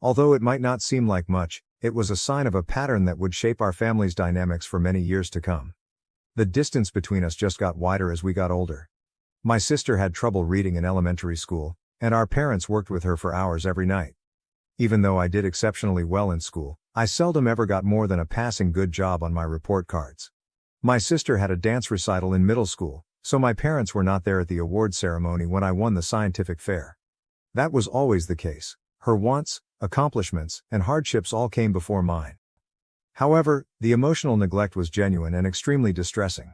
Although it might not seem like much, it was a sign of a pattern that would shape our family's dynamics for many years to come. The distance between us just got wider as we got older. My sister had trouble reading in elementary school, and our parents worked with her for hours every night. Even though I did exceptionally well in school, I seldom ever got more than a passing good job on my report cards. My sister had a dance recital in middle school, so my parents were not there at the award ceremony when I won the scientific fair. That was always the case. Her wants, accomplishments, and hardships all came before mine. However, the emotional neglect was genuine and extremely distressing.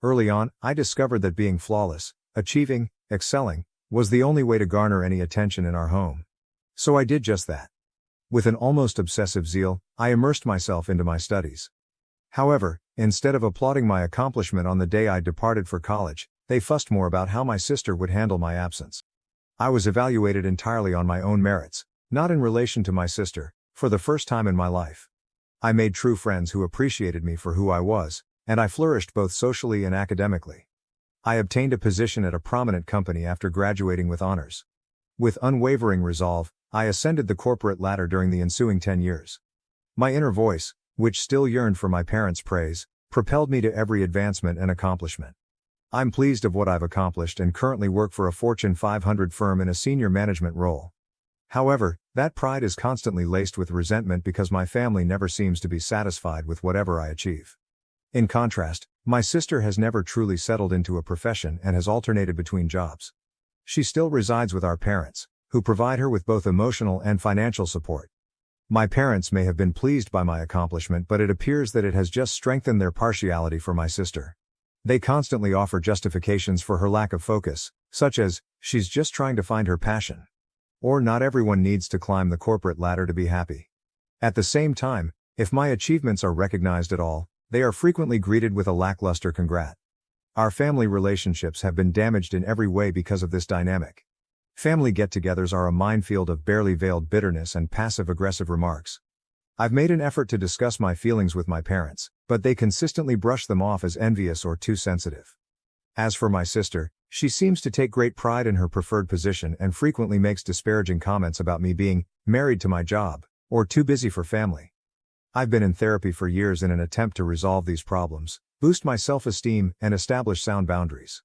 Early on, I discovered that being flawless, achieving, excelling, was the only way to garner any attention in our home. So I did just that. With an almost obsessive zeal, I immersed myself into my studies. However, instead of applauding my accomplishment on the day I departed for college, they fussed more about how my sister would handle my absence. I was evaluated entirely on my own merits, not in relation to my sister, for the first time in my life. I made true friends who appreciated me for who I was, and I flourished both socially and academically. I obtained a position at a prominent company after graduating with honors. With unwavering resolve, I ascended the corporate ladder during the ensuing 10 years. My inner voice, which still yearned for my parents' praise, propelled me to every advancement and accomplishment. I'm pleased of what I've accomplished and currently work for a Fortune 500 firm in a senior management role. However, that pride is constantly laced with resentment because my family never seems to be satisfied with whatever I achieve. In contrast, my sister has never truly settled into a profession and has alternated between jobs. She still resides with our parents, who provide her with both emotional and financial support. My parents may have been pleased by my accomplishment, but it appears that it has just strengthened their partiality for my sister. They constantly offer justifications for her lack of focus, such as, she's just trying to find her passion. Or not everyone needs to climb the corporate ladder to be happy. At the same time, if my achievements are recognized at all, they are frequently greeted with a lackluster congrat. Our family relationships have been damaged in every way because of this dynamic. Family get-togethers are a minefield of barely veiled bitterness and passive-aggressive remarks. I've made an effort to discuss my feelings with my parents, but they consistently brush them off as envious or too sensitive. As for my sister, she seems to take great pride in her preferred position and frequently makes disparaging comments about me being married to my job, or too busy for family. I've been in therapy for years in an attempt to resolve these problems, boost my self-esteem, and establish sound boundaries.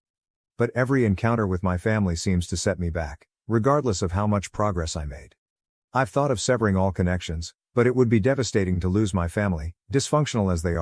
But every encounter with my family seems to set me back, regardless of how much progress I made. I've thought of severing all connections, but it would be devastating to lose my family, dysfunctional as they are.